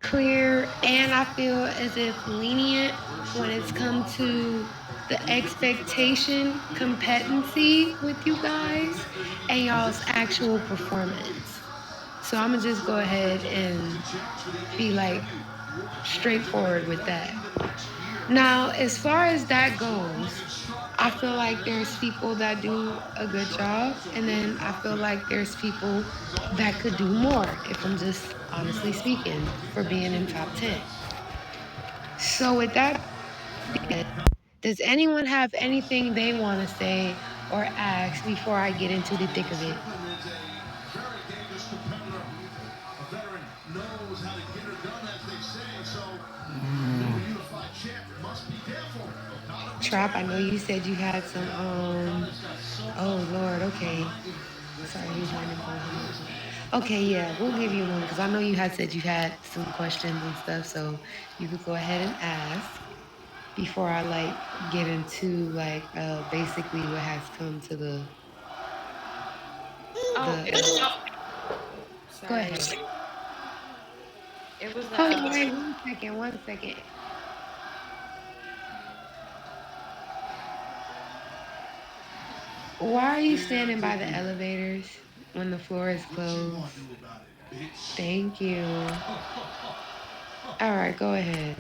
clear, and I feel as if lenient when it's come to the expectation competency with you guys and y'all's actual performance. So I'm gonna just go ahead and be like straightforward with that. Now, as far as that goes, I feel like there's people that do a good job, and then I feel like there's people that could do more, if I'm just honestly speaking, for being in top 10. So, with that, does anyone have anything they want to say or ask before I get into the thick of it? Trap, I know you said you had some, oh Lord, okay. Sorry, he's running behind. Okay, yeah, we'll give you one because I know you had said you had some questions and stuff, so you could go ahead and ask before I like get into like basically what has come to Oh, the it was. go Sorry. ahead. It was Hold on, wait 1 second, 1 second. Why are you standing by the elevators when the floor is closed? Thank you. All right, go ahead.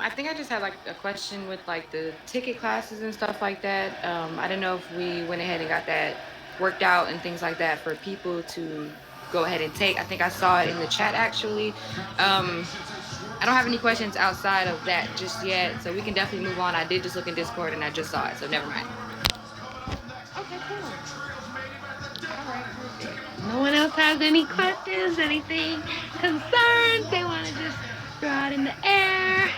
I think I just had like a question with like the ticket classes and stuff like that. I don't know if we went ahead and got that worked out and things like that for people to go ahead and take. I think I saw it in the chat actually. Um, I don't have any questions outside of that just yet, so we can definitely move on. I did just look in Discord and I just saw it, so never mind. Okay, cool. All right, perfect. No one else has any questions, anything, concerns they want to just throw out in the air?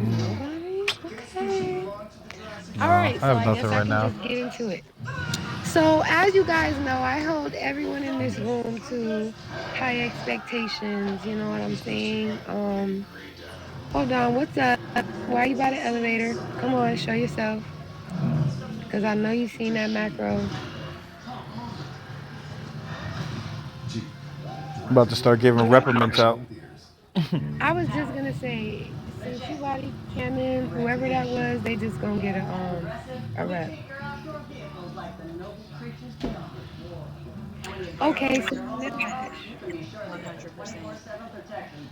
Nobody? Okay. All No, right, I so have I nothing guess I right can now. just get into it. So, as you guys know, I hold everyone in this room to high expectations. You know what I'm saying? Hold on, what's up? Why are you by the elevator? Come on, show yourself. Cause I know you seen that macro. I'm about to start giving reprimands out. I was just gonna say, since you already came in, whoever that was, they just gonna get a rep. Okay, so Nash. 100%.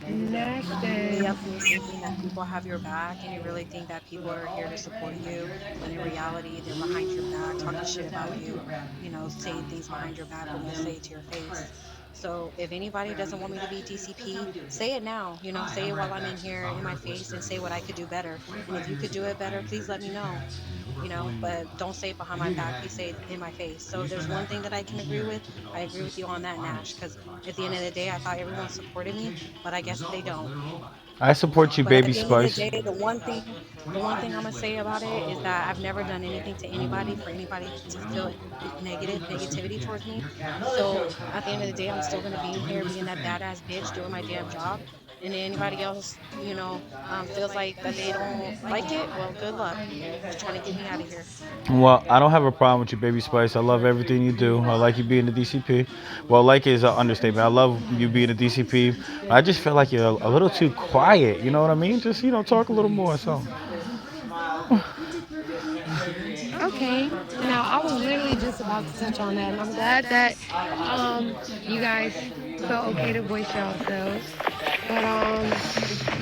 Nash You says, definitely thinking that people have your back and you really think that people are here to support you when in reality they're behind your back talking shit about you, saying things behind your back when you say it to your face. So if anybody doesn't want me to be DCP, say it now, say it while I'm in here in my face and say what I could do better. And if you could do it better, please let me know. But don't say it behind my back. Please say it in my face. So if there's one thing that I can agree with, I agree with you on that, Nash, because at the end of the day, I thought everyone supported me, but I guess they don't. I support you, But at baby the end of the Spice. day, the one thing I'm gonna say about it is that I've never done anything to anybody for anybody to feel negativity towards me. So at the end of the day, I'm still gonna be in here being that badass bitch doing my damn job. And anybody else, feels like that they don't like it, well, good luck. Just trying to get me out of here. Well, I don't have a problem with you, baby Spice. I love everything you do. I like you being the DCP. Well, like is an understatement. I love you being a DCP. I just feel like you're a little too quiet. You know what I mean? Just talk a little more. So okay. Now I was literally just about to touch on that, and I'm glad that you guys felt okay to voice yourselves. But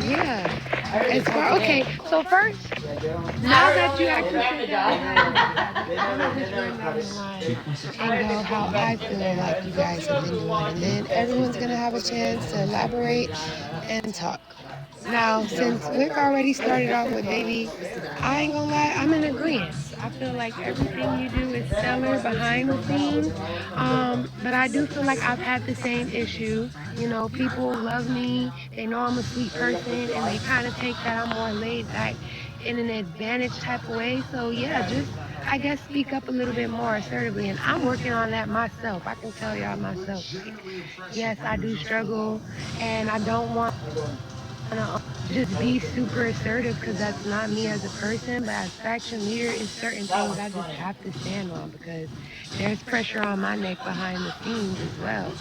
yeah. As far okay, so first, now that you actually said that, let me just run down the line and go how I feel like you guys have been doing, and then everyone's gonna have a chance to elaborate and talk. Now, since Wick already started off with baby, I ain't gonna lie, I'm in agreement. I feel like everything you do is stellar behind the scenes. But I do feel like I've had the same issue. You know, people love me, they know I'm a sweet person, and they kind of take that I'm more laid back in an advantage type of way. So, yeah, just I guess speak up a little bit more assertively. And I'm working on that myself. I can tell y'all myself. Like, yes, I do struggle, and I don't want to just be super assertive because that's not me as a person, but as faction leader, it's certain things I just have to stand on because there's pressure on my neck behind the scenes as well.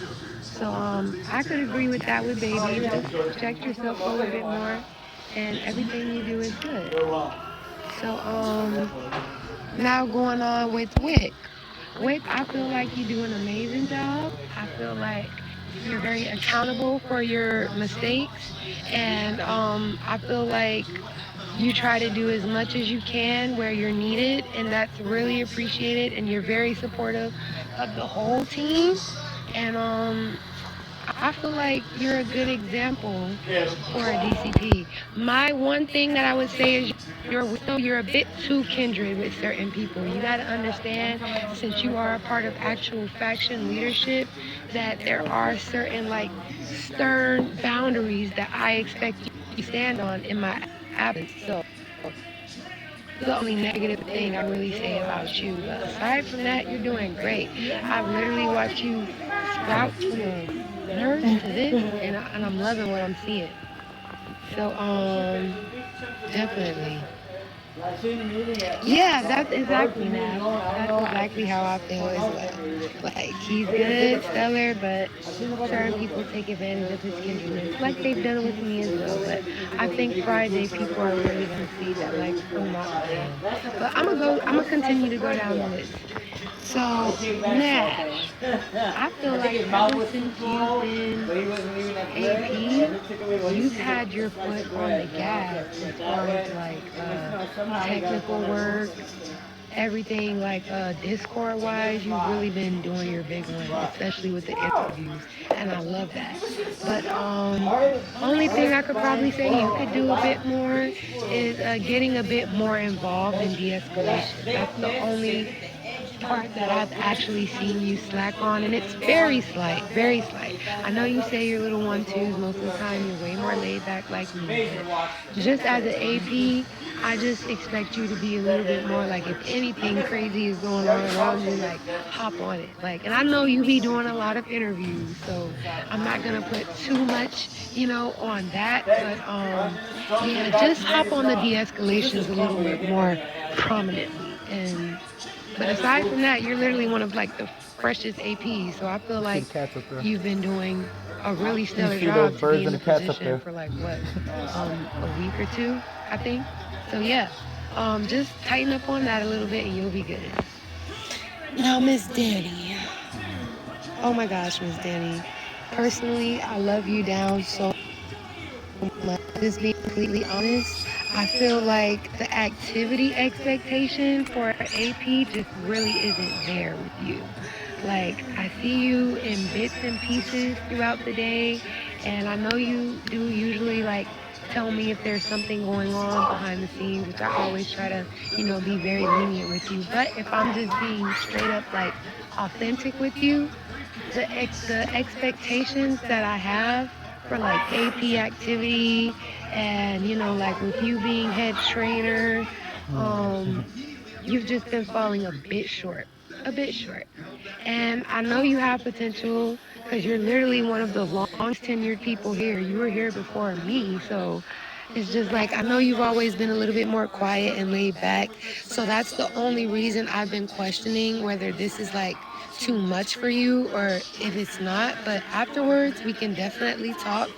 So I could agree with that with baby. Just check yourself a little bit more, and everything you do is good. So now going on with Wick. Wick, I feel like you do an amazing job. I feel like you're very accountable for your mistakes, and I feel like you try to do as much as you can where you're needed, and that's really appreciated. And you're very supportive of the whole team, and I feel like you're a good example for a DCP. My one thing that I would say is you're a bit too kindred with certain people. You got to understand, since you are a part of actual faction leadership, that there are certain like stern boundaries that I expect you to stand on in my absence. So the only negative thing I really say about you. But aside from that, you're doing great. I've literally watched you sprout from a nurse to this, and I'm loving what I'm seeing. So, definitely. Yeah, that's exactly that. That's exactly how I feel as well. Like, he's good, stellar, but certain people take advantage of his kindredness, like they've done with me as well. But I think Friday people are really gonna see that, like, I'm not a fan. But I'm gonna continue to go down the list. So, Nash, I feel like ever since you've been AP, you've had your foot on the gas as far as like technical work, everything like Discord wise. You've really been doing your big one, especially with the interviews, and I love that. But only thing I could probably say you could do a bit more is getting a bit more involved in de-escalation. That's the only part that I've actually seen you slack on, and it's very slight, very slight. I know you say your little one twos most of the time. You're way more laid back like me. But just as an AP, I just expect you to be a little bit more like if anything crazy is going on around you, like hop on it. Like, and I know you be doing a lot of interviews, so I'm not gonna put too much, on that. But yeah, just hop on the de-escalations a little bit more prominently and but aside from that, you're literally one of like the freshest APs. So I feel like you've been doing a really stellar job to be in the position for like what, a week or two, I think. So yeah, just tighten up on that a little bit and you'll be good. Now, Miss Danny. Oh my gosh, Miss Danny. Personally, I love you down so much. Just being completely honest, I feel like the activity expectation for AP just really isn't there with you. Like, I see you in bits and pieces throughout the day, and I know you do usually like tell me if there's something going on behind the scenes, which I always try to, be very lenient with you. But if I'm just being straight up like authentic with you, the expectations that I have for like AP activity and like with you being head trainer, um, you've just been falling a bit short. And I know you have potential because you're literally one of the longest tenured people here. You were here before me, so it's just like I know you've always been a little bit more quiet and laid back. So that's the only reason I've been questioning whether this is like too much for you or if it's not. But afterwards, we can definitely talk.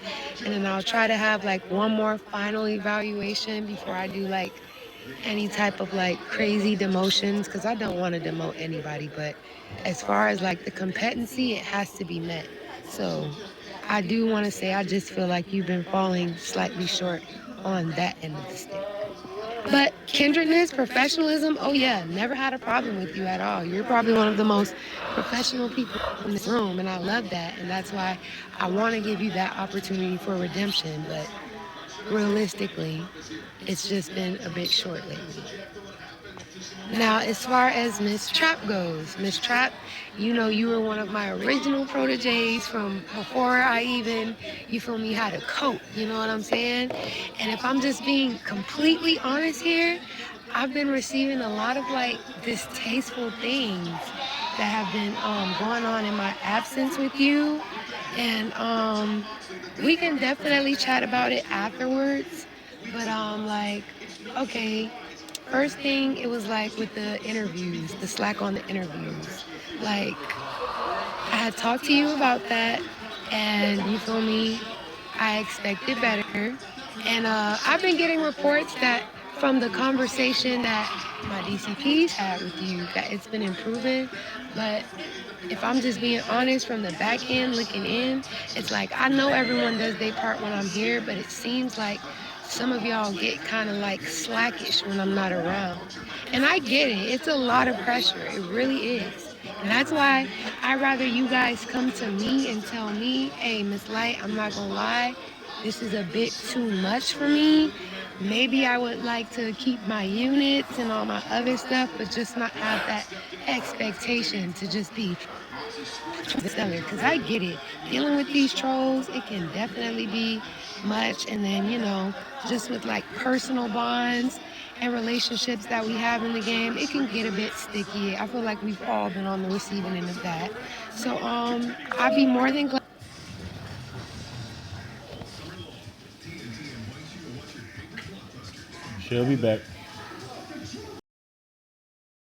And then I'll try to have like one more final evaluation before I do like any type of like crazy demotions because I don't want to demote anybody. But as far as like the competency, it has to be met. So I do want to say I just feel like you've been falling slightly short on that end of the stick. But kindredness, professionalism, oh yeah, never had a problem with you at all. You're probably one of the most professional people in this room, and I love that. And that's why I want to give you that opportunity for redemption. But realistically, it's just been a bit short lately. Now, as far as Miss Trap goes, Miss Trap, you were one of my original proteges from before I even, you feel me, had a coat, you know what I'm saying? And if I'm just being completely honest here, I've been receiving a lot of like distasteful things that have been going on in my absence with you. And we can definitely chat about it afterwards. But like, okay, first thing it was like with the interviews, the slack on the interviews. Like, I had talked to you about that, and you feel me? I expected better. And I've been getting reports that from the conversation that my DCPs had with you, that it's been improving. But if I'm just being honest from the back end looking in, it's like I know everyone does their part when I'm here, but it seems like some of y'all get kind of like slackish when I'm not around. And I get it. It's a lot of pressure. It really is. And that's why I'd rather you guys come to me and tell me, hey, Miss Light, I'm not going to lie, this is a bit too much for me. Maybe I would like to keep my units and all my other stuff, but just not have that expectation to just be stellar. Because I get it. Dealing with these trolls, it can definitely be much. And then, just with like personal bonds and relationships that we have in the game, it can get a bit sticky. I feel like we've all been on the receiving end of that. So I'd be more than glad. She'll be back.